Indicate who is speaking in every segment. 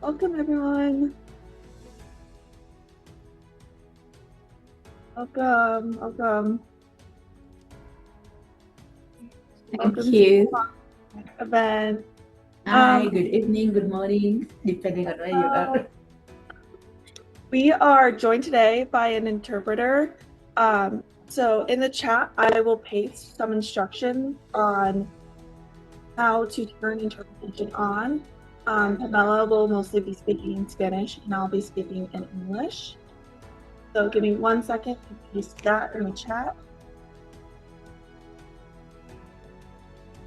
Speaker 1: Welcome, everyone. Welcome, welcome.
Speaker 2: Thank
Speaker 1: Welcome to
Speaker 2: you.
Speaker 1: the event.
Speaker 2: Hi, good evening, good morning, depending on where you
Speaker 1: Uh,
Speaker 2: are.
Speaker 1: we are joined today by an interpreter. So in the chat, I will paste some instructions on how to turn interpretation on. Pamela will mostly be speaking in Spanish, and I'll be speaking in English. So give me 1 second to paste that in the chat.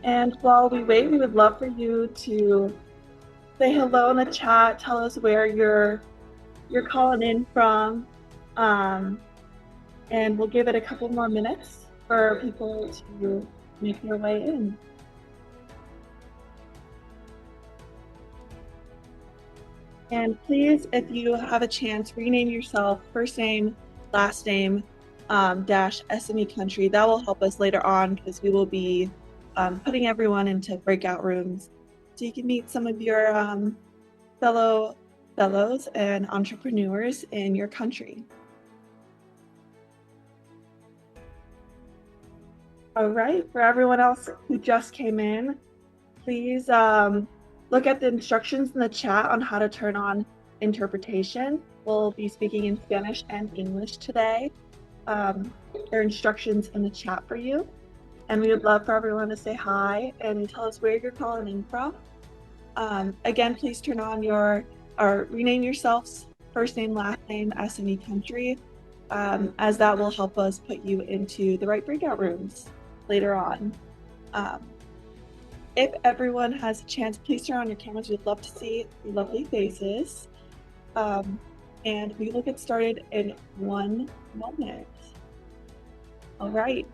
Speaker 1: And while we wait, we would love for you to say hello in the chat. Tell us where you're calling in from, and we'll give it a couple more minutes for people to make their way in. And please, if you have a chance, rename yourself first name, last name, dash SME country. That will help us later on because we will be putting everyone into breakout rooms so you can meet some of your fellows and entrepreneurs in your country. All right, for everyone else who just came in, please look at the instructions in the chat on how to turn on interpretation. We'll be speaking in Spanish and English today. There are instructions in the chat for you. And we would love for everyone to say hi and tell us where you're calling in from. Again, please turn on or rename yourselves first name, last name, SME country, as that will help us put you into the right breakout rooms later on. If everyone has a chance, please turn on your cameras. We'd love to see your lovely faces. And we will get started in 1 moment. All right,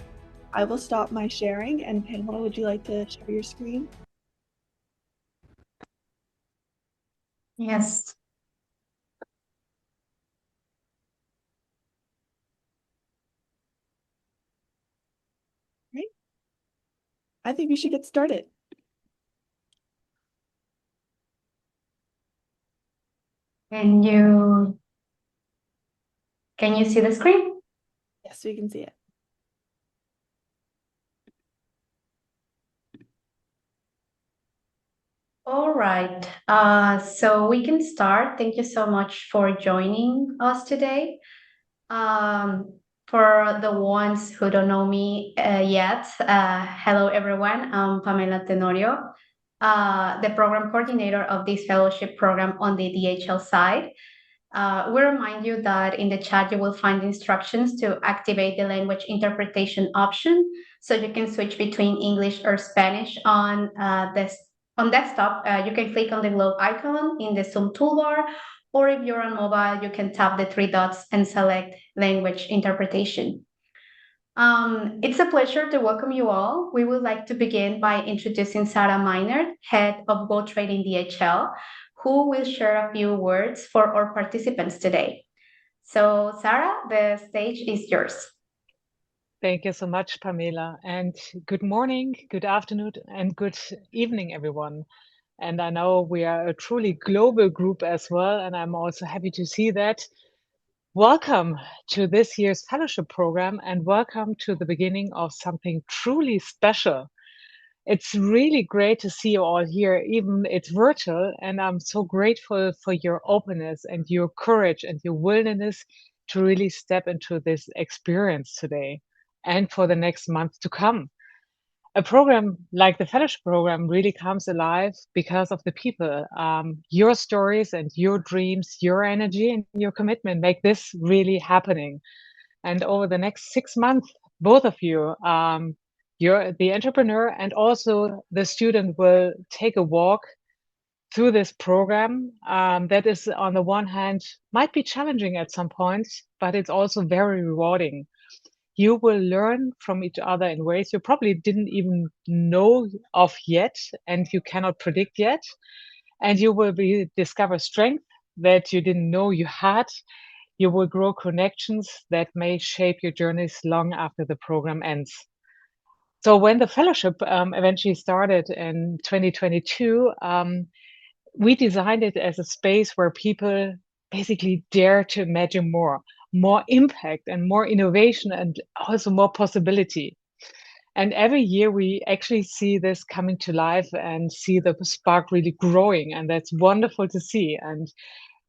Speaker 1: I will stop my sharing. And Pamela, would you like to share your screen?
Speaker 3: Yes.
Speaker 1: Great. I think we should get started.
Speaker 3: Can you see the screen?
Speaker 1: Yes, we can see it.
Speaker 3: All right. So we can start. Thank you so much for joining us today. For the ones who don't know me yet, hello everyone. I'm Pamela Tenorio, the program coordinator of this fellowship program on the DHL side. We remind you that in the chat you will find instructions to activate the language interpretation option, so you can switch between English or Spanish on this on desktop. You can click on the globe icon in the Zoom toolbar, or if you're on mobile, you can tap the three dots and select language interpretation. It's a pleasure to welcome you all. We would like to begin by introducing Sarah Miner, head of GoTrade in DHL, who will share a few words for our participants today. So, Sarah, the stage is yours.
Speaker 4: Thank you so much, Pamela. And good morning, good afternoon, and good evening, everyone. And I know we are a truly global group as well, and I'm also happy to see that. Welcome to this year's fellowship program, and welcome to the beginning of something truly special. It's really great to see you all here, even it's virtual, and I'm so grateful for your openness and your courage and your willingness to really step into this experience today and for the next month to come. A program like the fellowship program really comes alive because of the people. Your stories and your dreams, your energy and your commitment make this really happening. And over the next 6 months, both of you, you're the entrepreneur and also the student, will take a walk through this program that is, on the one hand, might be challenging at some points, but it's also very rewarding. You will learn from each other in ways you probably didn't even know of yet, and you cannot predict yet. And you will discover strength that you didn't know you had. You will grow connections that may shape your journeys long after the program ends. So when the fellowship eventually started in 2022, we designed it as a space where people basically dare to imagine more impact and more innovation and also more possibility. And every year we actually see this coming to life and see the spark really growing. And that's wonderful to see. And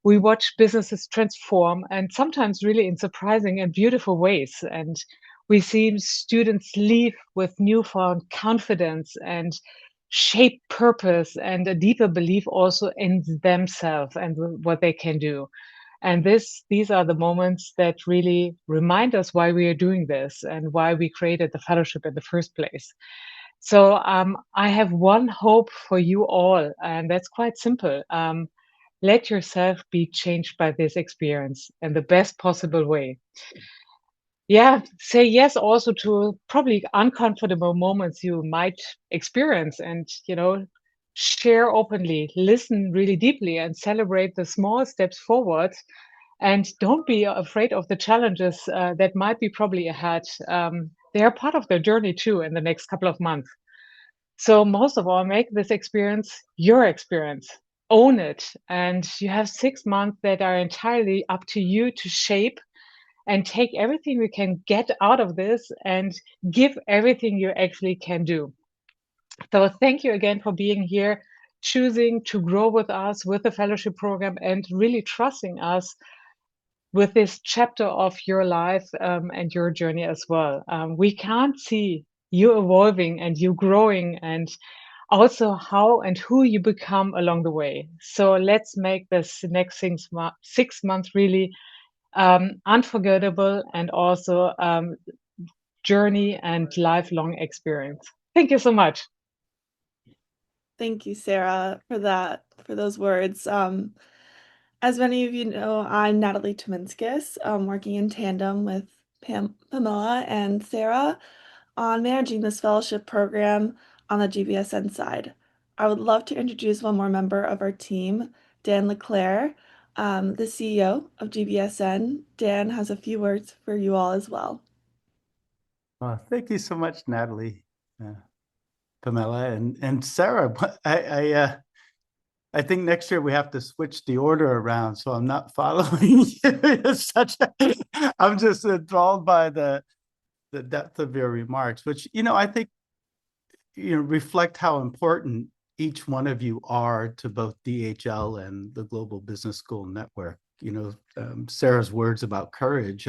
Speaker 4: we watch businesses transform and sometimes really in surprising and beautiful ways. And we see students leave with newfound confidence and shape purpose and a deeper belief also in themselves and what they can do. And these are the moments that really remind us why we are doing this and why we created the fellowship in the first place. So I have one hope for you all, and that's quite simple. Let yourself be changed by this experience in the best possible way. Yeah, say yes also to probably uncomfortable moments you might experience and, share openly, listen really deeply and celebrate the small steps forward. And don't be afraid of the challenges that might be probably ahead. They are part of the journey too in the next couple of months. So most of all, make this experience your experience. Own it. And you have 6 months that are entirely up to you to shape and take everything you can get out of this and give everything you actually can do. So thank you again for being here, choosing to grow with us with the fellowship program and really trusting us with this chapter of your life and your journey as well. We can't see you evolving and you growing and also how and who you become along the way. So let's make this next 6 months really unforgettable and also journey and lifelong experience. Thank you so much.
Speaker 1: Thank you, Sarah, for those words. As many of you know, I'm Natalie Tominskis, working in tandem with Pamela and Sarah on managing this fellowship program on the GBSN side. I would love to introduce one more member of our team, Dan Leclerc, the CEO of GBSN. Dan has a few words for you all as well.
Speaker 5: Thank you so much, Natalie, Pamela, and Sarah. I think next year we have to switch the order around, so I'm not following you. I'm just enthralled by the depth of your remarks, which I think reflect how important each one of you are to both DHL and the Global Business School Network. Sarah's words about courage,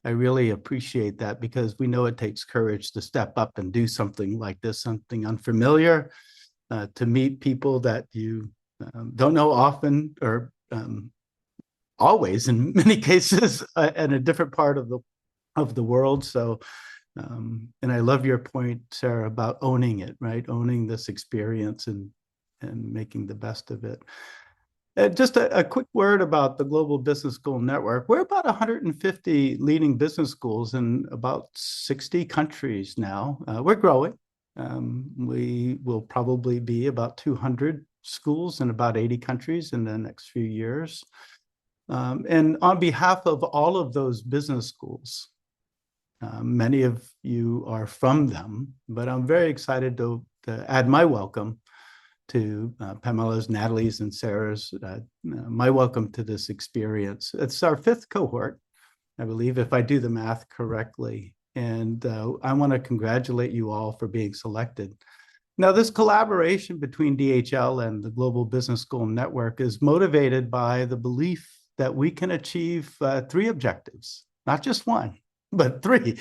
Speaker 5: I really appreciate that, because we know it takes courage to step up and do something like this, something unfamiliar, to meet people that you don't know often or always, in many cases, in a different part of the world. So, and I love your point, Sarah, about owning it, right? Owning this experience and making the best of it. Just a quick word about the Global Business School Network. We're about 150 leading business schools in about 60 countries now. We're growing. We will probably be about 200 schools in about 80 countries in the next few years. And on behalf of all of those business schools, many of you are from them, but I'm very excited to add my welcome to Pamela's, Natalie's, and Sarah's, my welcome to this experience. It's our 5th cohort, I believe, if I do the math correctly. And I want to congratulate you all for being selected. Now, this collaboration between DHL and the Global Business School Network is motivated by the belief that we can achieve 3 objectives, not just 1, but 3,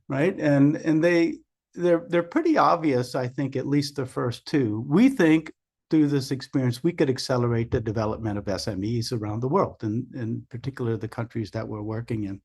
Speaker 5: right? And they're pretty obvious, I think, at least the first 2. We think through this experience, we could accelerate the development of SMEs around the world, and in particular, the countries that we're working in.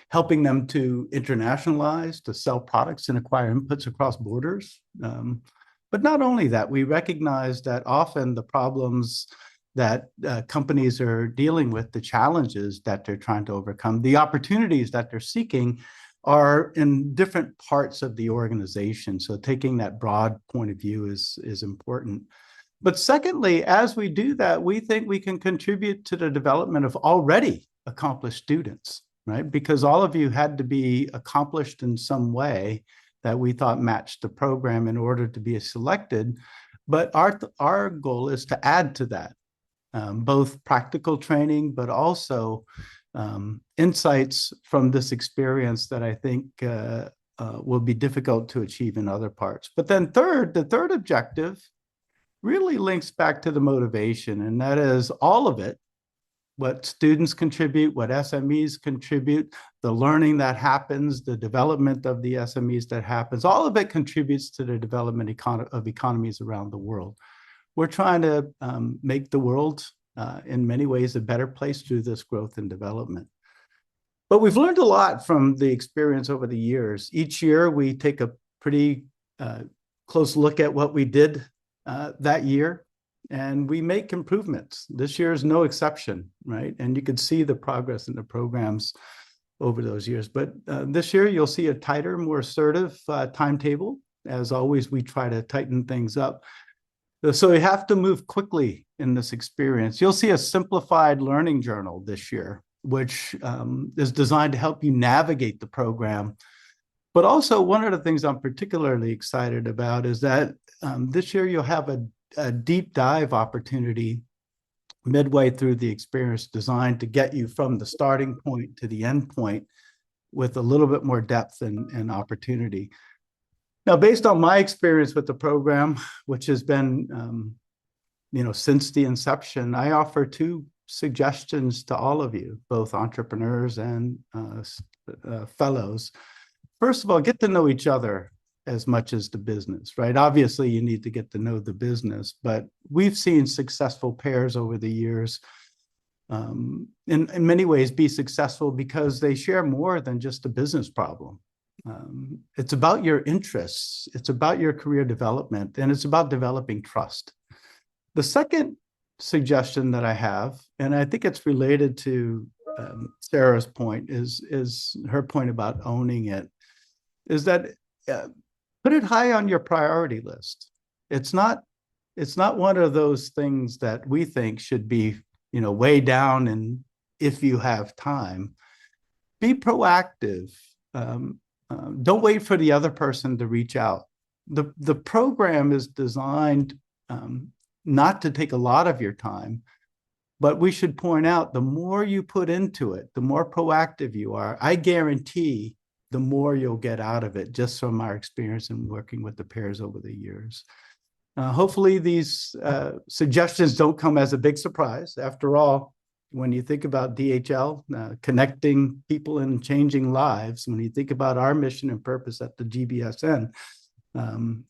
Speaker 5: Helping them to internationalize, to sell products and acquire inputs across borders. But not only that, we recognize that often the problems that companies are dealing with, the challenges that they're trying to overcome, the opportunities that they're seeking are in different parts of the organization. So taking that broad point of view is important. But secondly, as we do that, we think we can contribute to the development of already accomplished students, right? Because all of you had to be accomplished in some way that we thought matched the program in order to be selected. But our goal is to add to that, both practical training, but also insights from this experience that I think will be difficult to achieve in other parts. But then the third objective really links back to the motivation, and that is all of it, what students contribute, what SMEs contribute, the learning that happens, the development of the SMEs that happens, all of it contributes to the development of economies around the world. We're trying to make the world in many ways a better place through this growth and development. But we've learned a lot from the experience over the years. Each year we take a pretty close look at what we did that year, and we make improvements. This year is no exception, right? And you can see the progress in the programs over those years. But this year you'll see a tighter, more assertive timetable. As always, we try to tighten things up. So we have to move quickly in this experience. You'll see a simplified learning journal this year, which is designed to help you navigate the program. But also, one of the things I'm particularly excited about is that this year you'll have a deep dive opportunity midway through the experience, designed to get you from the starting point to the end point with a little bit more depth and opportunity. Now, based on my experience with the program, which has been, since the inception, I offer two suggestions to all of you, both entrepreneurs and fellows. First of all, get to know each other as much as the business, right? Obviously, you need to get to know the business, but we've seen successful pairs over the years in many ways be successful because they share more than just a business problem. It's about your interests, it's about your career development, and it's about developing trust. The second suggestion that I have, and I think it's related to Sarah's point, is her point about owning it, is that put it high on your priority list. It's not one of those things that we think should be, way down, and if you have time, be proactive. Don't wait for the other person to reach out. The program is designed not to take a lot of your time, but we should point out the more you put into it, the more proactive you are, I guarantee the more you'll get out of it, just from our experience in working with the pairs over the years. Hopefully these suggestions don't come as a big surprise. After all, when you think about DHL, connecting people and changing lives, when you think about our mission and purpose at the GBSN,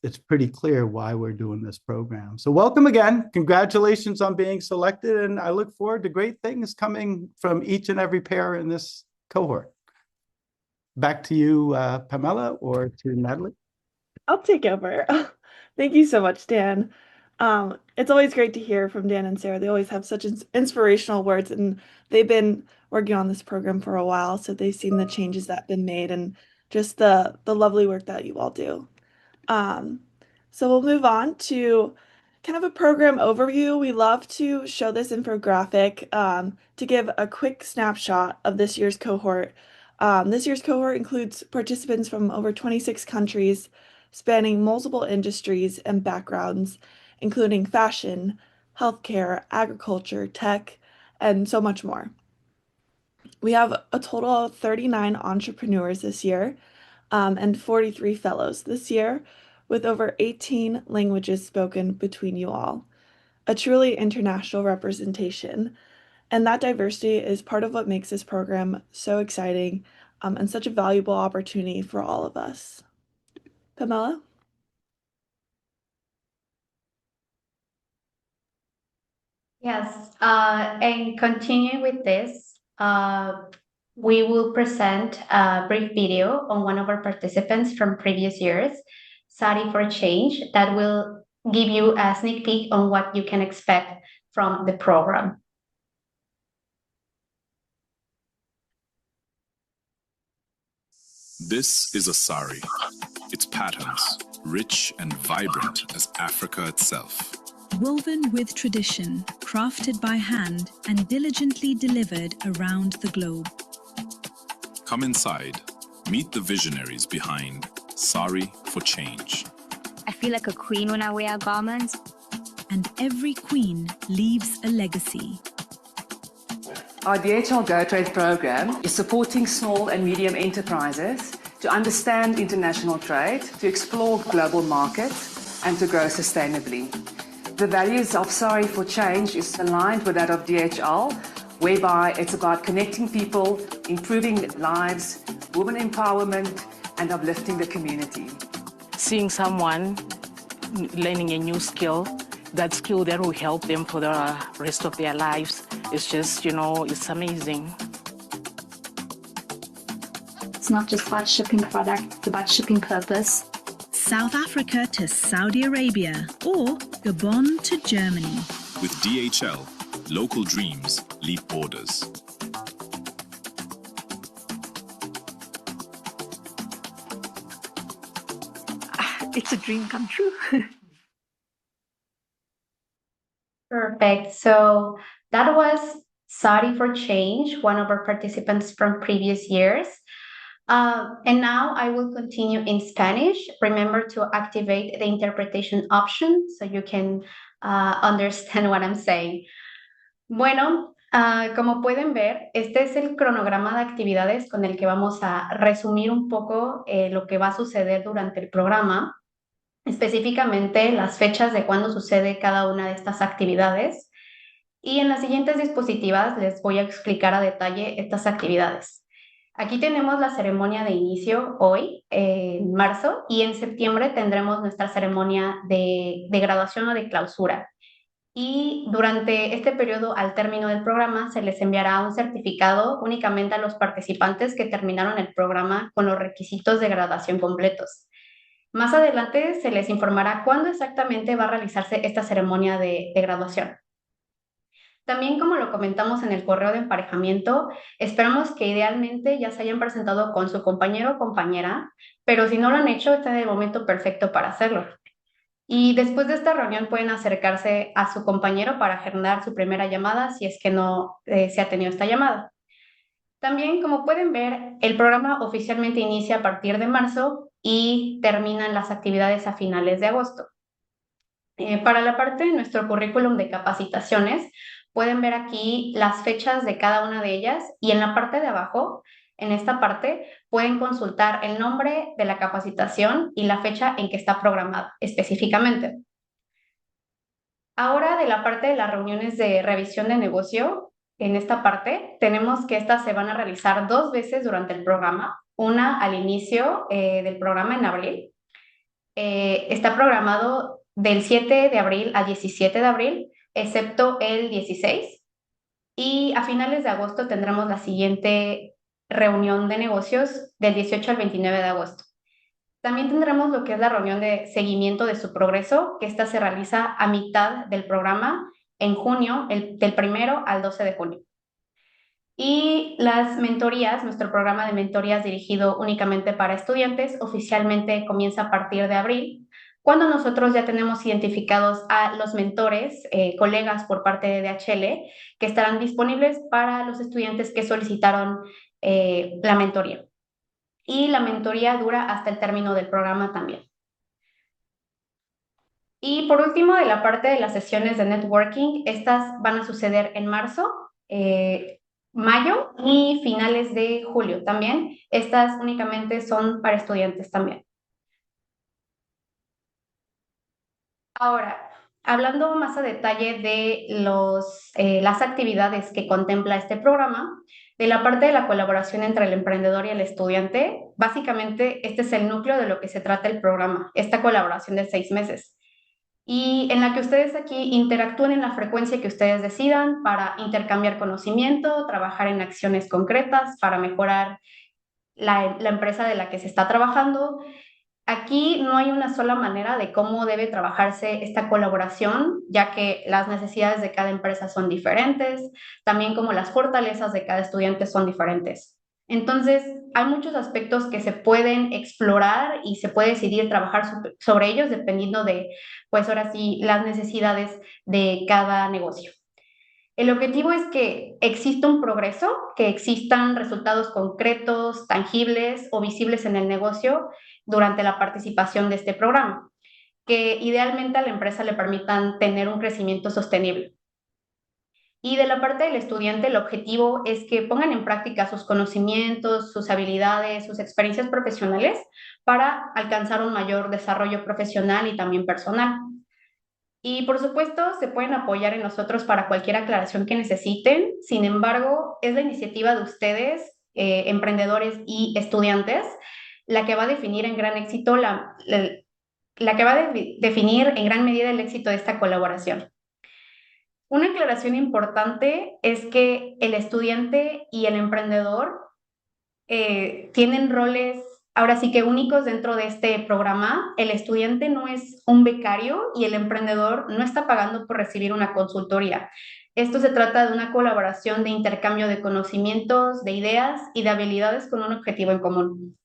Speaker 5: it's pretty clear why we're doing this program. So welcome again. Congratulations on being selected. And I look forward to great things coming from each and every pair in this cohort. Back to you, Pamela, or to Natalie.
Speaker 1: I'll take over. Thank you so much, Dan. It's always great to hear from Dan and Sarah. They always have such inspirational words, and they've been working on this program for a while, so they've seen the changes that have been made and just the lovely work that you all do. So we'll move on to kind of a program overview. We love to show this infographic to give a quick snapshot of this year's cohort. This year's cohort includes participants from over 26 countries, spanning multiple industries and backgrounds, including fashion, healthcare, agriculture, tech, and so much more. We have a total of 39 entrepreneurs this year, and 43 fellows this year, with over 18 languages spoken between you all. A truly international representation. And that diversity is part of what makes this program so exciting and such a valuable opportunity for all of us. Pamela?
Speaker 3: Yes, and continuing with this, we will present a brief video on one of our participants from previous years, Sari for Change, that will give you a sneak peek on what you can expect from the program.
Speaker 6: This is a sari. Its patterns, rich and vibrant as Africa itself.
Speaker 7: Woven with tradition, crafted by hand, and diligently delivered around the globe.
Speaker 6: Come inside, meet the visionaries behind Sari for Change.
Speaker 8: I feel like a queen when I wear garments.
Speaker 7: And every queen leaves a legacy.
Speaker 9: Our DHL GoTrade program is supporting small and medium enterprises to understand international trade, to explore global markets, and to grow sustainably. The values of Sorry for Change is aligned with that of DHL, whereby it's about connecting people, improving lives, women empowerment, and uplifting the community.
Speaker 10: Seeing someone learning a new skill, that skill that will help them for the rest of their lives, it's just, it's amazing.
Speaker 8: It's not just about shipping product, it's about shipping purpose.
Speaker 7: South Africa to Saudi Arabia or Gabon to Germany.
Speaker 6: With DHL, local dreams leap borders.
Speaker 8: It's a dream come true.
Speaker 3: Perfect. So that was Sorry for Change, one of our participants from previous years. And now I will continue in Spanish. Remember to activate the interpretation option so you can understand what I'm saying. Bueno, como pueden ver, este es el cronograma de actividades con el que vamos a resumir un poco lo que va a suceder durante el programa, específicamente las fechas de cuándo sucede cada una de estas actividades. Y en las siguientes diapositivas les voy a explicar a detalle estas actividades. Aquí tenemos la ceremonia de inicio hoy, en marzo, y en septiembre tendremos nuestra ceremonia de graduación o de clausura. Y durante este periodo, al término del programa, se les enviará un certificado únicamente a los participantes que terminaron el programa con los requisitos de graduación completos. Más adelante se les informará cuándo exactamente va a realizarse esta ceremonia de graduación. También, como lo comentamos en el correo de emparejamiento, esperamos que idealmente ya se hayan presentado con su compañero o compañera, pero si no lo han hecho, está en el momento perfecto para hacerlo. Y después de esta reunión pueden acercarse a su compañero para agendar su primera llamada si es que no se ha tenido esta llamada. También, como pueden ver, el programa oficialmente inicia a partir de marzo y terminan las actividades a finales de agosto. Para la parte de nuestro currículum de capacitaciones, pueden ver aquí las fechas de cada una de ellas y en la parte de abajo, en esta parte, pueden consultar el nombre de la capacitación y la fecha en que está programada específicamente. Ahora, de la parte de las reuniones de revisión de negocio, en esta parte tenemos que estas se van a realizar 2 veces durante el programa, una al inicio del programa en abril. Está programado del 7 de abril al 17 de abril, excepto el 16. Y a finales de agosto tendremos la siguiente reunión de negocios del 18 al 29 de agosto. También tendremos lo que es la reunión de seguimiento de su progreso, que esta se realiza a mitad del programa en junio, del 1 al 12 de junio. Y las mentorías, nuestro programa de mentorías dirigido únicamente para estudiantes, oficialmente comienza a partir de abril, cuando nosotros ya tenemos identificados a los mentores, colegas por parte de DHL, que estarán disponibles para los estudiantes que solicitaron la mentoría. Y la mentoría dura hasta el término del programa también. Y por último, de la parte de las sesiones de networking, estas van a suceder en marzo, mayo y finales de julio también. Estas únicamente son para estudiantes también. Ahora, hablando más a detalle de las actividades que contempla este programa, de la parte de la colaboración entre el emprendedor y el estudiante, básicamente este es el núcleo de lo que se trata el programa, esta colaboración de 6 meses. Y en la que ustedes aquí interactúen en la frecuencia que ustedes decidan para intercambiar conocimiento, trabajar en acciones concretas para mejorar la empresa de la que se está trabajando. Aquí no hay una sola manera de cómo debe trabajarse esta colaboración, ya que las necesidades de cada empresa son diferentes, también como las fortalezas de cada estudiante son diferentes. Entonces, hay muchos aspectos que se pueden explorar y se puede decidir trabajar sobre ellos dependiendo de, pues ahora sí, las necesidades de cada negocio. El objetivo es que exista un progreso, que existan resultados concretos, tangibles o visibles en el negocio durante la participación de este programa. que idealmente a la empresa le permitan tener un crecimiento sostenible. Y de la parte del estudiante, el objetivo es que pongan en práctica sus conocimientos, sus habilidades, sus experiencias profesionales para alcanzar un mayor desarrollo profesional y también personal. Y por supuesto, se pueden apoyar en nosotros para cualquier aclaración que necesiten. Sin embargo, es la iniciativa de ustedes, emprendedores y estudiantes, la que va a definir en gran éxito la que va a definir en gran medida el éxito de esta colaboración. Una aclaración importante es que el estudiante y el emprendedor tienen roles ahora sí que únicos dentro de este programa. El estudiante no es un becario y el emprendedor no está pagando por recibir una consultoría. Esto se trata de una colaboración de intercambio de conocimientos, de ideas y de habilidades con un objetivo en común.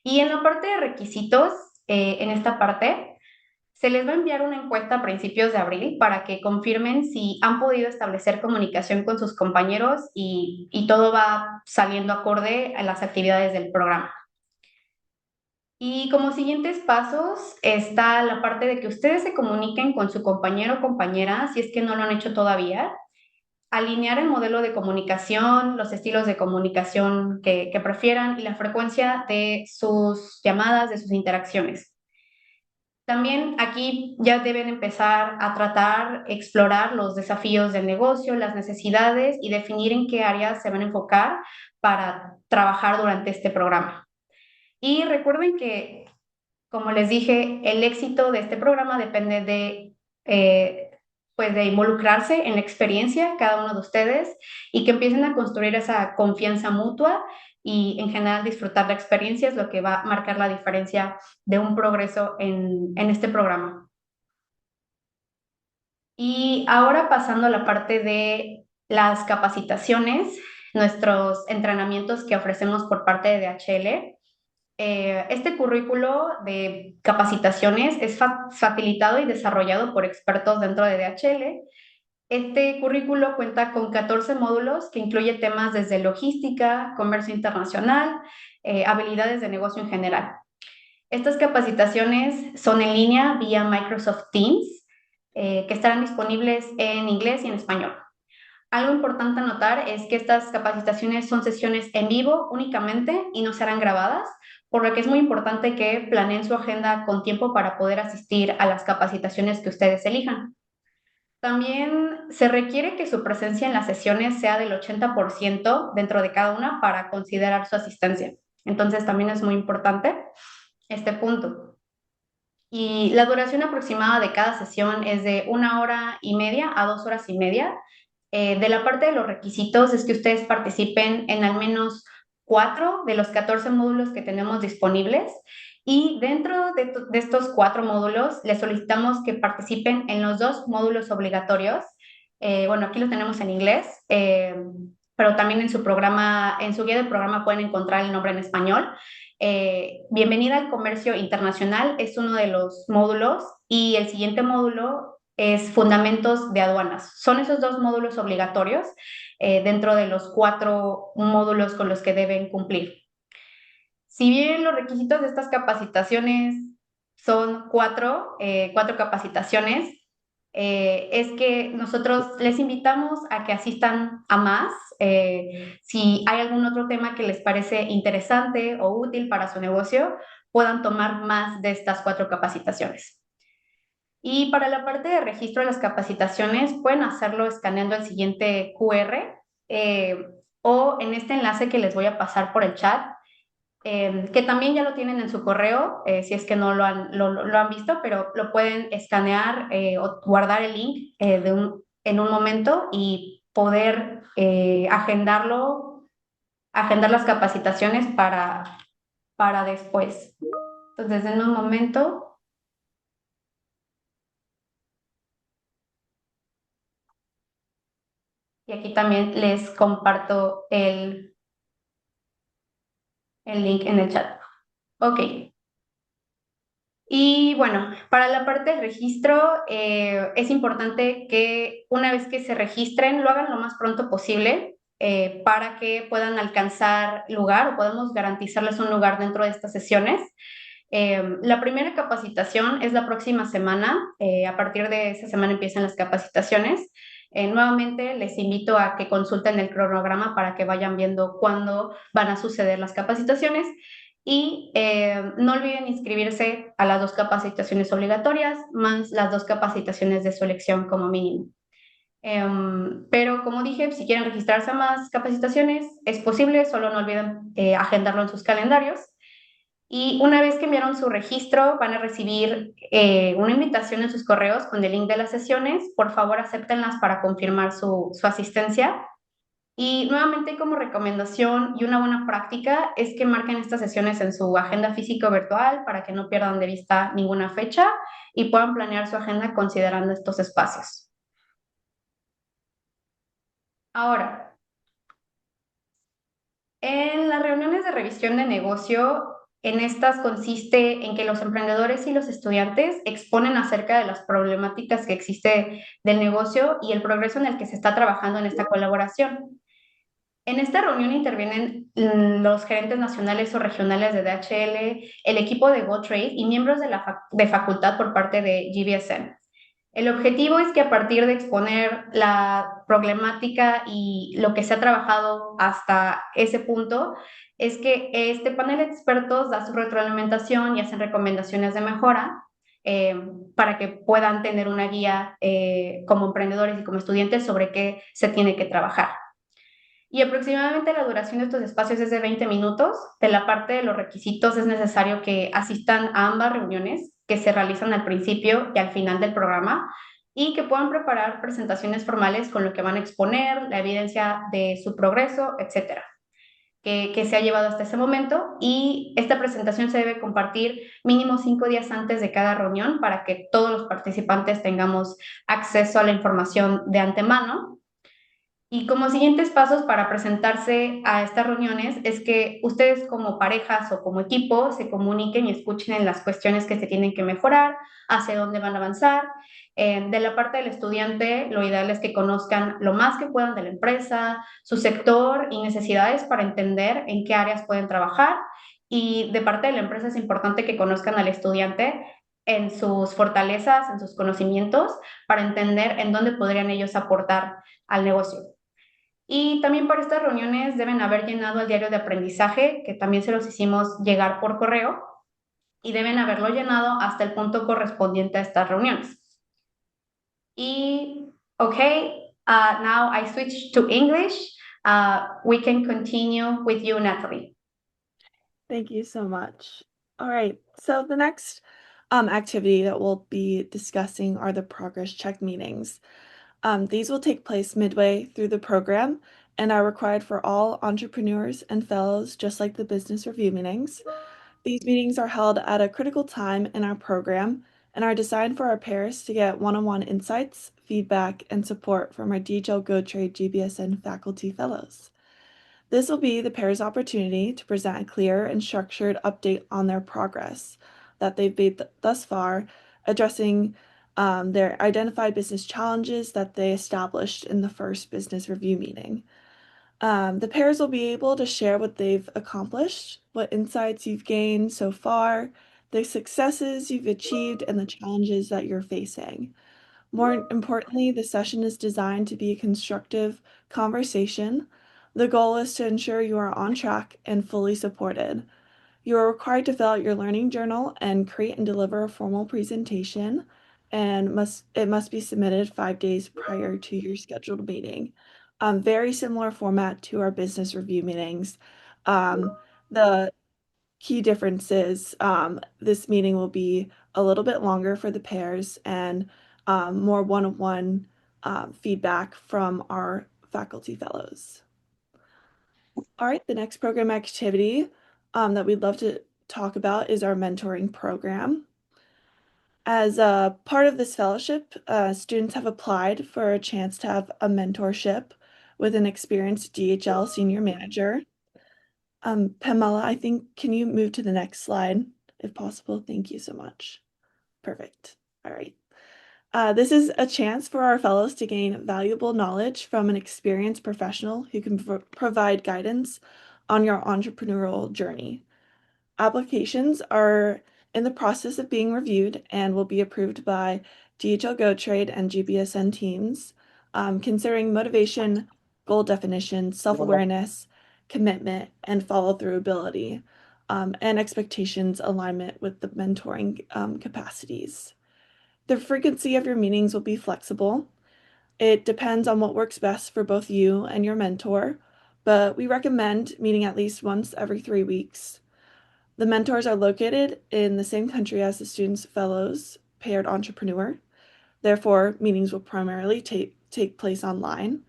Speaker 3: Y en la parte de requisitos, en esta parte, se les va a enviar una encuesta a principios de abril para que confirmen si han podido establecer comunicación con sus compañeros y todo va saliendo acorde a las actividades del programa. Y como siguientes pasos está la parte de que ustedes se comuniquen con su compañero o compañera, si es que no lo han hecho todavía, alinear el modelo de comunicación, los estilos de comunicación que prefieran y la frecuencia de sus llamadas, de sus interacciones. También aquí ya deben empezar a tratar, explorar los desafíos del negocio, las necesidades y definir en qué áreas se van a enfocar para trabajar durante este programa. Y recuerden que, como les dije, el éxito de este programa depende pues de involucrarse en la experiencia cada uno de ustedes y que empiecen a construir esa confianza mutua y en general disfrutar la experiencia es lo que va a marcar la diferencia de un progreso en este programa. Y ahora pasando a la parte de las capacitaciones, nuestros entrenamientos que ofrecemos por parte de DHL. Este currículo de capacitaciones es facilitado y desarrollado por expertos dentro de DHL. Este currículo cuenta con 14 módulos que incluye temas desde logística, comercio internacional, habilidades de negocio en general. Estas capacitaciones son en línea vía Microsoft Teams, que estarán disponibles en inglés y en español. Algo importante a notar es que estas capacitaciones son sesiones en vivo únicamente y no serán grabadas, por lo que es muy importante que planeen su agenda con tiempo para poder asistir a las capacitaciones que ustedes elijan. También se requiere que su presencia en las sesiones sea del 80% dentro de cada una para considerar su asistencia. Entonces también es muy importante este punto. Y la duración aproximada de cada sesión es de 1 hora y media a 2 horas y media. De la parte de los requisitos es que ustedes participen en al menos 4 de los 14 módulos que tenemos disponibles y dentro de estos 4 módulos les solicitamos que participen en los 2 módulos obligatorios. Bueno, aquí los tenemos en inglés, pero también en su programa, en su guía de programa pueden encontrar el nombre en español. Bienvenida al comercio internacional es uno de los módulos y el siguiente módulo es fundamentos de aduanas. Son esos 2 módulos obligatorios dentro de los 4 módulos con los que deben cumplir. Si bien los requisitos de estas capacitaciones son 4 capacitaciones, es que nosotros les invitamos a que asistan a más. Si hay algún otro tema que les parece interesante o útil para su negocio, puedan tomar más de estas 4 capacitaciones. Y para la parte de registro de las capacitaciones, pueden hacerlo escaneando el siguiente QR o en este enlace que les voy a pasar por el chat, que también ya lo tienen en su correo, si es que no lo han visto, pero lo pueden escanear o guardar el link en un momento y poder agendar las capacitaciones para después. Entonces, en un momento. Y aquí también les comparto el link en el chat. Ok. Y bueno, para la parte del registro, es importante que una vez que se registren, lo hagan lo más pronto posible para que puedan alcanzar lugar o podemos garantizarles un lugar dentro de estas sesiones. La primera capacitación es la próxima semana. A partir de esa semana empiezan las capacitaciones. Nuevamente les invito a que consulten el cronograma para que vayan viendo cuándo van a suceder las capacitaciones. Y no olviden inscribirse a las 2 capacitaciones obligatorias, más las 2 capacitaciones de su elección como mínimo. Pero como dije, si quieren registrarse a más capacitaciones, es posible, solo no olviden agendarlo en sus calendarios. Y una vez que enviaron su registro, van a recibir una invitación en sus correos con el link de las sesiones. Por favor, acéptenlas para confirmar su asistencia. Y nuevamente, como recomendación y una buena práctica, es que marquen estas sesiones en su agenda física o virtual para que no pierdan de vista ninguna fecha y puedan planear su agenda considerando estos espacios. Ahora, en las reuniones de revisión de negocio, en estas consiste en que los emprendedores y los estudiantes exponen acerca de las problemáticas que existe del negocio y el progreso en el que se está trabajando en esta colaboración. En esta reunión intervienen los gerentes nacionales o regionales de DHL, el equipo de GoTrade y miembros de facultad por parte de GBSN. El objetivo es que a partir de exponer la problemática y lo que se ha trabajado hasta ese punto, es que este panel de expertos da su retroalimentación y hacen recomendaciones de mejora para que puedan tener una guía como emprendedores y como estudiantes sobre qué se tiene que trabajar. Y aproximadamente la duración de estos espacios es de 20 minutos. De la parte de los requisitos es necesario que asistan a ambas reuniones que se realizan al principio y al final del programa y que puedan preparar presentaciones formales con lo que van a exponer, la evidencia de su progreso, etcétera, que se ha llevado hasta ese momento. Y esta presentación se debe compartir mínimo 5 días antes de cada reunión para que todos los participantes tengamos acceso a la información de antemano. Y como siguientes pasos para presentarse a estas reuniones es que ustedes como parejas o como equipo se comuniquen y escuchen en las cuestiones que se tienen que mejorar, hacia dónde van a avanzar. De la parte del estudiante, lo ideal es que conozcan lo más que puedan de la empresa, su sector y necesidades para entender en qué áreas pueden trabajar. Y de parte de la empresa es importante que conozcan al estudiante en sus fortalezas, en sus conocimientos, para entender en dónde podrían ellos aportar al negocio. Y también para estas reuniones deben haber llenado el diario de aprendizaje, que también se los hicimos llegar por correo, y deben haberlo llenado hasta el punto correspondiente a estas reuniones. Y, okay, now I switch to English. We can continue with you, Natalie.
Speaker 1: Thank you so much. All right, so the next activity that we'll be discussing are the progress check meetings. These will take place midway through the program and are required for all entrepreneurs and fellows, just like the business review meetings. These meetings are held at a critical time in our program and are designed for our pairs to get one-on-one insights, feedback, and support from our DHL GoTrade GBSN faculty fellows. This will be the pair's opportunity to present a clear and structured update on their progress that they've made thus far, addressing their identified business challenges that they established in the first business review meeting. The pairs will be able to share what they've accomplished, what insights you've gained so far, the successes you've achieved, and the challenges that you're facing. More importantly, the session is designed to be a constructive conversation. The goal is to ensure you are on track and fully supported. You are required to fill out your learning journal and create and deliver a formal presentation, and it must be submitted 5 days prior to your scheduled meeting. Very similar format to our business review meetings. The key difference is this meeting will be a little bit longer for the pairs and more one-on-one feedback from our faculty fellows. All right, the next program activity that we'd love to talk about is our mentoring program. As a part of this fellowship, students have applied for a chance to have a mentorship with an experienced DHL senior manager. Pamela, I think, can you move to the next slide if possible? Thank you so much. Perfect. All right. This is a chance for our fellows to gain valuable knowledge from an experienced professional who can provide guidance on your entrepreneurial journey. Applications are in the process of being reviewed and will be approved by DHL GoTrade and GBSN teams, considering motivation, goal definition, self-awareness, commitment, and follow-through ability, and expectations alignment with the mentoring capacities. The frequency of your meetings will be flexible. It depends on what works best for both you and your mentor, but we recommend meeting at least once every 3 weeks. The mentors are located in the same country as the students' fellows paired entrepreneur. Therefore, meetings will primarily take place online.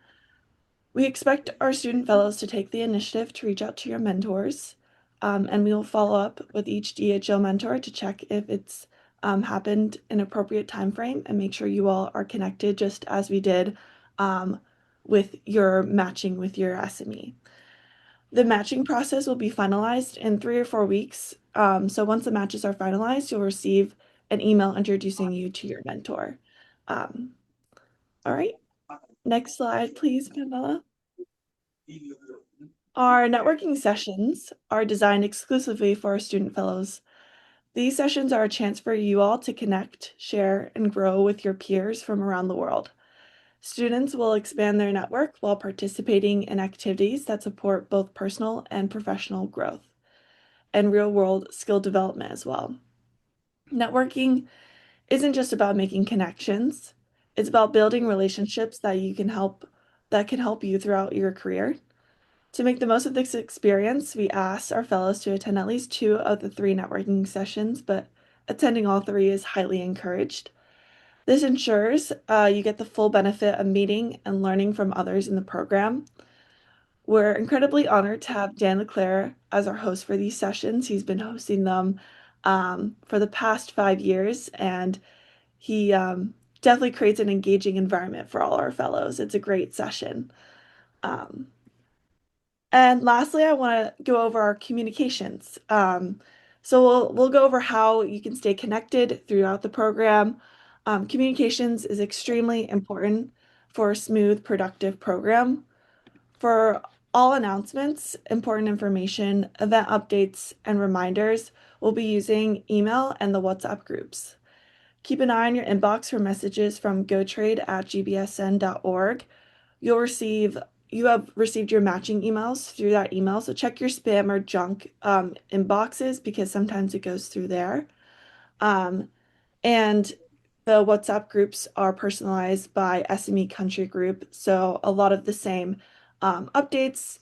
Speaker 1: We expect our student fellows to take the initiative to reach out to your mentors, and we will follow up with each DHL mentor to check if it's happened in appropriate time frame and make sure you all are connected just as we did with your matching with your SME. The matching process will be finalized in 3 or 4 weeks. So once the matches are finalized, you'll receive an email introducing you to your mentor. All right, next slide, please, Pamela. Our networking sessions are designed exclusively for our student fellows. These sessions are a chance for you all to connect, share, and grow with your peers from around the world. Students will expand their network while participating in activities that support both personal and professional growth and real-world skill development as well. Networking isn't just about making connections. It's about building relationships that can help you throughout your career. To make the most of this experience, we ask our fellows to attend at least 2 of the 3 networking sessions, but attending all 3 is highly encouraged. This ensures you get the full benefit of meeting and learning from others in the program. We're incredibly honored to have Dan Leclerc as our host for these sessions. He's been hosting them for the past 5 years, and he definitely creates an engaging environment for all our fellows. It's a great session. And lastly, I want to go over our communications. So we'll go over how you can stay connected throughout the program. Communications is extremely important for a smooth, productive program. For all announcements, important information, event updates, and reminders, we'll be using email and the WhatsApp groups. Keep an eye on your inbox for messages from GoTrade@gbsn.org. You have received your matching emails through that email, so check your spam or junk inboxes because sometimes it goes through there. And the WhatsApp groups are personalized by SME country group, so a lot of the same updates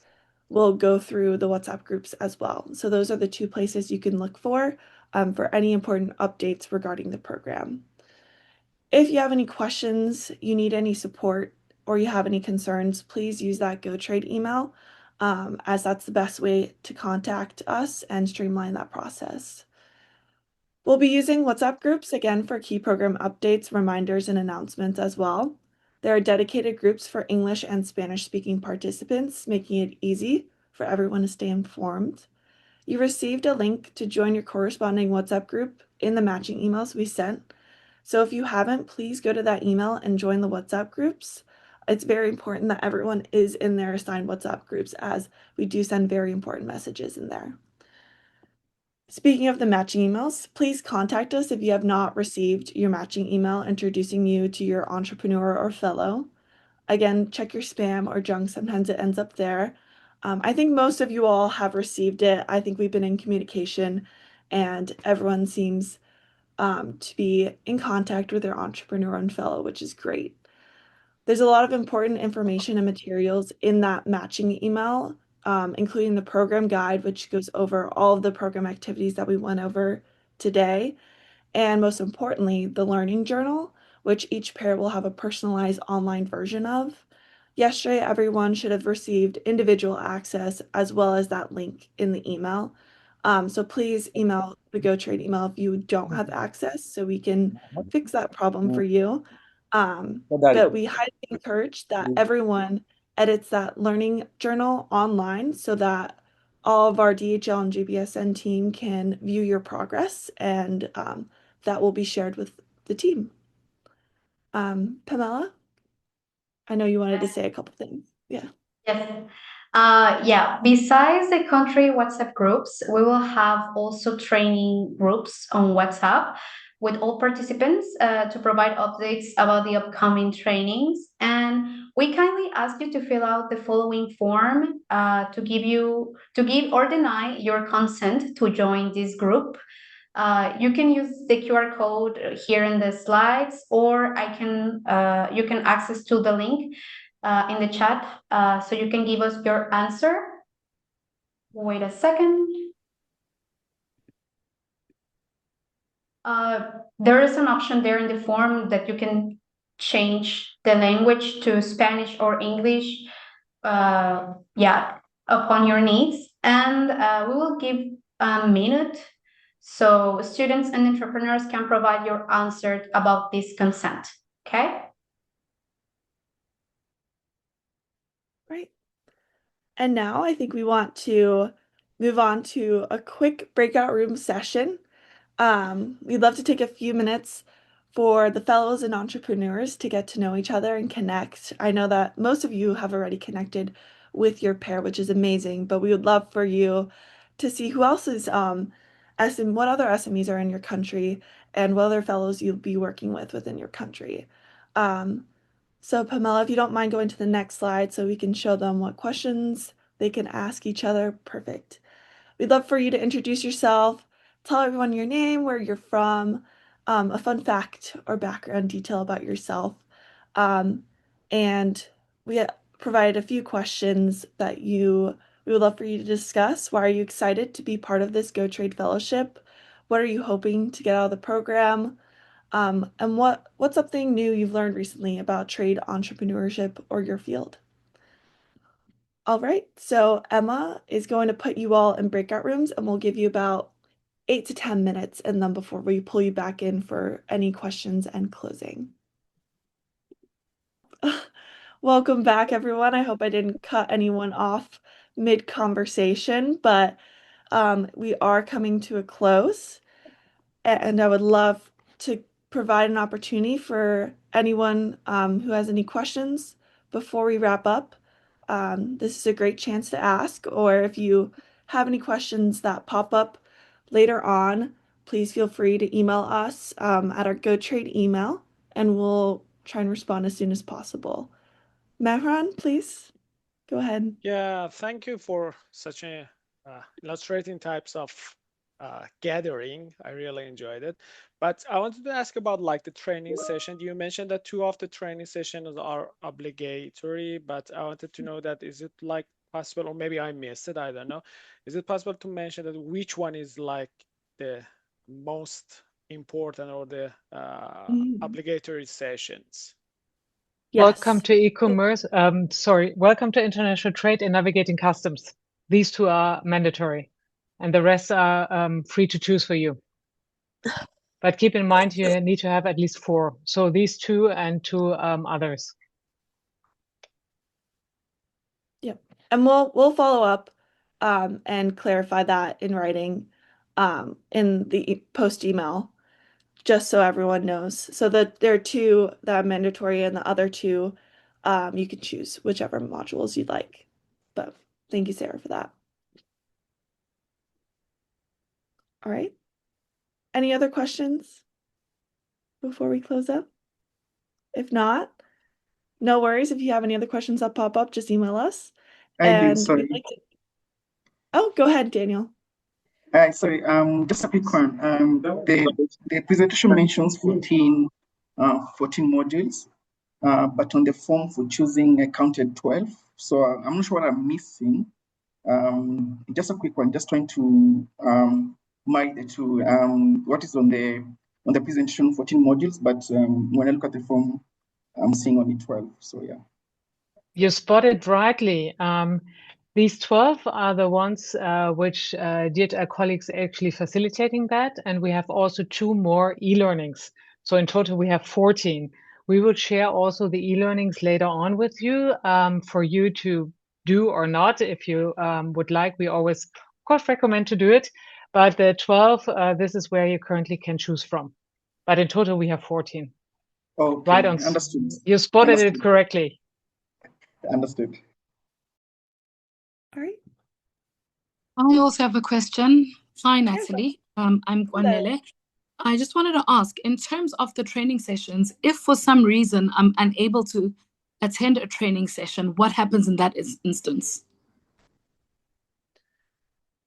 Speaker 1: will go through the WhatsApp groups as well. So those are the 2 places you can look for any important updates regarding the program. If you have any questions, you need any support, or you have any concerns, please use that GoTrade email, as that's the best way to contact us and streamline that process. We'll be using WhatsApp groups again for key program updates, reminders, and announcements as well. There are dedicated groups for English and Spanish-speaking participants, making it easy for everyone to stay informed. You received a link to join your corresponding WhatsApp group in the matching emails we sent. So if you haven't, please go to that email and join the WhatsApp groups. It's very important that everyone is in their assigned WhatsApp groups, as we do send very important messages in there. Speaking of the matching emails, please contact us if you have not received your matching email introducing you to your entrepreneur or fellow. Again, check your spam or junk. Sometimes it ends up there. I think most of you all have received it. I think we've been in communication and everyone seems to be in contact with their entrepreneur and fellow, which is great. There's a lot of important information and materials in that matching email, including the program guide, which goes over all of the program activities that we went over today. And most importantly, the learning journal, which each pair will have a personalized online version of. Yesterday, everyone should have received individual access as well as that link in the email. So please email the GoTrade email if you don't have access so we can fix that problem for you. But we highly encourage that everyone edits that learning journal online so that all of our DHL and GBSN team can view your progress, and that will be shared with the team. Pamela, I know you wanted to say a couple things. Yeah.
Speaker 3: Yes. Yeah, besides the country WhatsApp groups, we will have also training groups on WhatsApp with all participants to provide updates about the upcoming trainings. And we kindly ask you to fill out the following form to give or deny your consent to join this group. You can use the QR code here in the slides, or you can access to the link in the chat, so you can give us your answer. Wait a second. There is an option there in the form that you can change the language to Spanish or English, yeah, upon your needs. And we will give a minute so students and entrepreneurs can provide your answer about this consent, okay?
Speaker 1: Right. And now I think we want to move on to a quick breakout room session. We'd love to take a few minutes for the fellows and entrepreneurs to get to know each other and connect. I know that most of you have already connected with your pair, which is amazing, but we would love for you to see who else is what other SMEs are in your country and what other fellows you'll be working with within your country. So Pamela, if you don't mind going to the next slide so we can show them what questions they can ask each other. Perfect. We'd love for you to introduce yourself, tell everyone your name, where you're from, a fun fact or background detail about yourself. And we provided a few questions that we would love for you to discuss. Why are you excited to be part of this GoTrade Fellowship? What are you hoping to get out of the program? And what's something new you've learned recently about trade entrepreneurship or your field? All right, so Emma is going to put you all in breakout rooms and we'll give you about 8 to 10 minutes and then before we pull you back in for any questions and closing. Welcome back, everyone. I hope I didn't cut anyone off mid-conversation, but we are coming to a close. And I would love to provide an opportunity for anyone who has any questions before we wrap up. This is a great chance to ask, or if you have any questions that pop up later on, please feel free to email us at our GoTrade email, and we'll try and respond as soon as possible. Mehran, please go ahead.
Speaker 11: Yeah, thank you for such a illustrating types of gathering. I really enjoyed it. But I wanted to ask about like the training session. You mentioned that 2 of the training sessions are obligatory, but I wanted to know that is it like possible, or maybe I missed it, I don't know. Is it possible to mention that which one is like the most important or the obligatory sessions?
Speaker 1: Yes.
Speaker 4: Welcome to e-commerce. Welcome to international trade and navigating customs. These 2 are mandatory, and the rest are free to choose for you. But keep in mind, you need to have at least 4. So these 2 and 2 others.
Speaker 1: Yep. And we'll follow up and clarify that in writing in the post email, just so everyone knows. So that there are 2 that are mandatory and the other 2 you can choose whichever modules you'd like. But thank you, Sarah, for that. All right. Any other questions before we close up? If not, no worries. If you have any other questions that pop up, just email us.
Speaker 12: I do, sorry.
Speaker 1: Oh, go ahead, Daniel.
Speaker 12: Sorry, just a quick one. The presentation mentions 14 modules, but on the form for choosing I counted 12. So I'm not sure what I'm missing. Just a quick one, just trying to marry the 2. What is on the presentation 14 modules, but when I look at the form, I'm seeing only 12. So yeah.
Speaker 4: You spotted rightly. These 12 are the ones which DHL colleagues are actually facilitating that. And we have also 2 more e-learnings. So in total, we have 14. We will share also the e-learnings later on with you for you to do or not. If you would like, we always, of course, recommend to do it. But the 12, this is where you currently can choose from. But in total, we have 14.
Speaker 12: Okay,
Speaker 4: right on.
Speaker 12: Understood.
Speaker 4: You spotted
Speaker 12: Understood.
Speaker 4: it correctly.
Speaker 12: Understood.
Speaker 1: All right.
Speaker 13: I also have a question. Hi, Natalie. I'm Kwanele. I just wanted to ask, in terms of the training sessions, if for some reason I'm unable to attend a training session, what happens in that instance?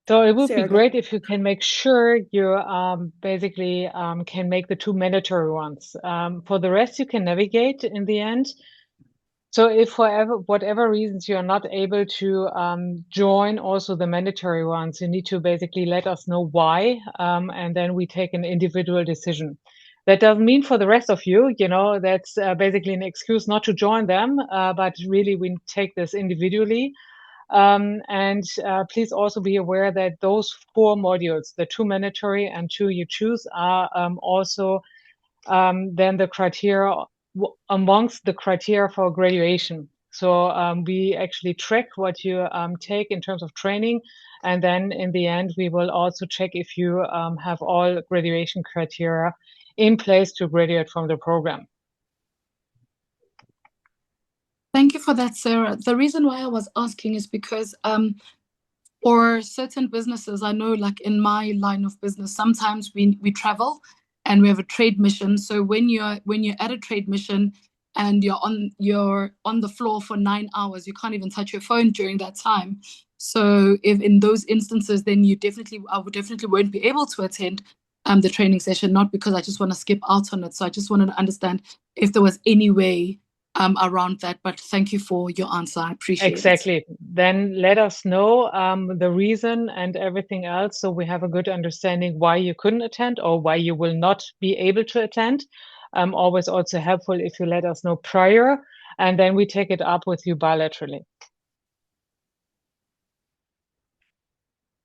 Speaker 4: So it would be
Speaker 1: Sarah, go
Speaker 4: great if you can make sure you basically can make the two mandatory ones. For the rest, you can navigate in the end. So if for whatever reasons you are not able to join also the mandatory ones, you need to basically let us know why, and then we take an individual decision. That doesn't mean for the rest of you, you know, that's basically an excuse not to join them, but really we take this individually. And please also be aware that those 4 modules, the 2 mandatory and 2 you choose, are also then the criteria amongst the criteria for graduation. So we actually track what you take in terms of training. And then in the end, we will also check if you have all graduation criteria in place to graduate from the program.
Speaker 13: Thank you for that, Sarah. The reason why I was asking is because for certain businesses, I know like in my line of business, sometimes we travel and we have a trade mission. So when you're at a trade mission and you're on the floor for 9 hours, you can't even touch your phone during that time. So if in those instances, then I would definitely won't be able to attend the training session, not because I just want to skip out on it. So I just wanted to understand if there was any way around that. But thank you for your answer. I appreciate it.
Speaker 4: Exactly. Then let us know the reason and everything else, so we have a good understanding why you couldn't attend or why you will not be able to attend. Always also helpful if you let us know prior, and then we take it up with you bilaterally.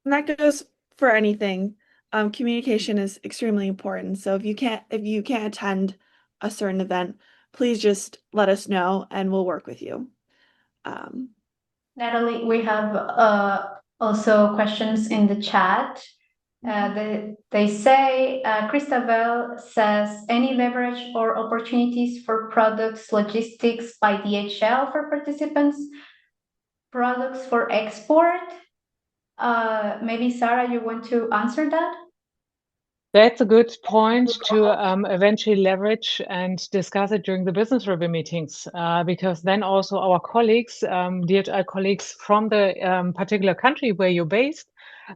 Speaker 1: And that goes for anything. Communication is extremely important. So if you can't attend a certain event, please just let us know and we'll work with you.
Speaker 3: Natalie, we have also questions in the chat. They say, Christabel says, any leverage or opportunities for products logistics by DHL for participants? Products for export? Maybe Sarah, you want to answer that?
Speaker 4: That's a good point to eventually leverage and discuss it during the business review meetings, because then also our colleagues, DHL colleagues from the particular country where you're based,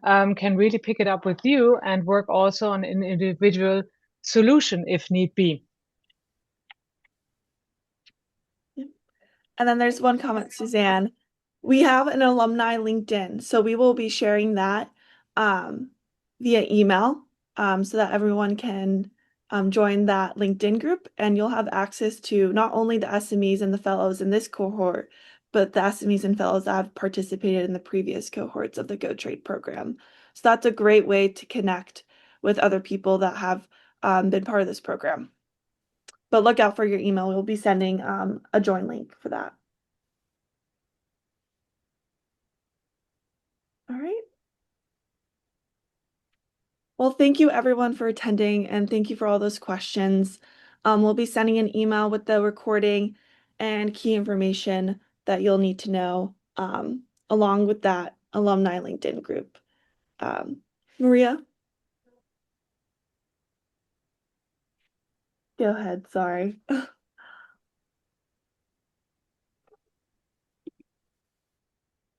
Speaker 4: can really pick it up with you and work also on an individual solution if need be.
Speaker 1: And then there's one comment, Suzanne. We have an alumni LinkedIn, so we will be sharing that via email so that everyone can join that LinkedIn group, and you'll have access to not only the SMEs and the fellows in this cohort, but the SMEs and fellows that have participated in the previous cohorts of the GoTrade program. So that's a great way to connect with other people that have been part of this program. But look out for your email. We'll be sending a join link for that. All right. Well, thank you everyone for attending and thank you for all those questions. We'll be sending an email with the recording and key information that you'll need to know along with that alumni LinkedIn group. Maria? Go ahead, sorry.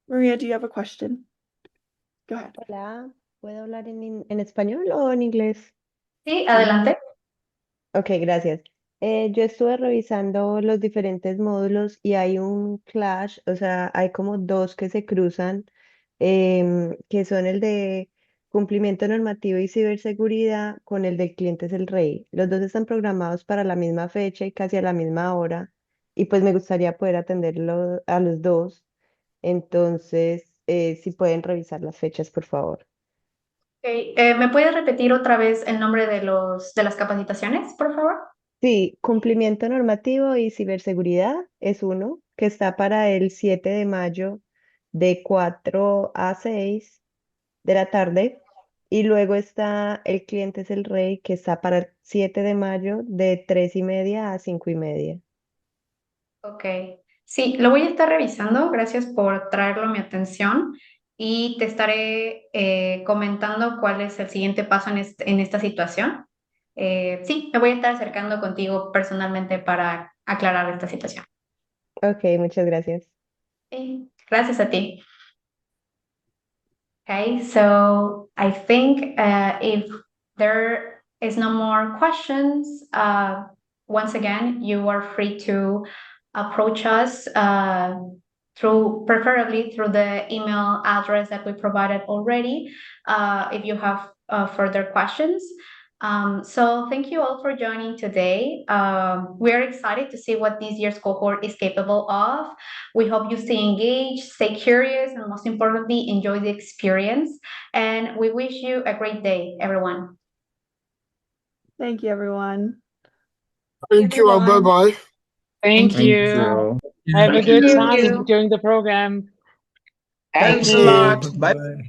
Speaker 1: Maria, do you have a question? Go ahead.
Speaker 14: Hola, ¿puedo hablar en español o en inglés?
Speaker 3: Sí, adelante.
Speaker 14: Ok, gracias. Yo estuve revisando los diferentes módulos y hay un clash, o sea, hay como dos que se cruzan, que son el de cumplimiento normativo y ciberseguridad con el del cliente es el rey. Los dos están programados para la misma fecha y casi a la misma hora, y pues me gustaría poder atenderlo a los dos. Entonces, si pueden revisar las fechas, por favor.
Speaker 3: Okay. ¿Me puedes repetir otra vez el nombre de las capacitaciones, por favor?
Speaker 14: Sí, cumplimiento normativo y ciberseguridad es uno que está para el 7 de mayo de 4 a 6 de la tarde. Y luego está el cliente es el rey que está para el 7 de mayo de 3:30 a 5:30.
Speaker 3: Ok. Sí, lo voy a estar revisando. Gracias por traerlo a mi atención y te estaré comentando cuál es el siguiente paso en esta situación. Sí, me voy a estar acercando contigo personalmente para aclarar esta situación.
Speaker 14: Ok, muchas gracias.
Speaker 3: Gracias a ti. Okay, so I think if there is no more questions, once again, you are free to approach us preferably through the email address that we provided already, if you have further questions. So thank you all for joining today. We're excited to see what this year's cohort is capable of. We hope you stay engaged, stay curious, and most importantly, enjoy the experience. And we wish you a great day, everyone.
Speaker 1: Thank you, everyone.
Speaker 15: Thank you. Bye-bye.
Speaker 4: Thank you. Have a good time during the program.
Speaker 15: Thanks a lot.
Speaker 16: Bye.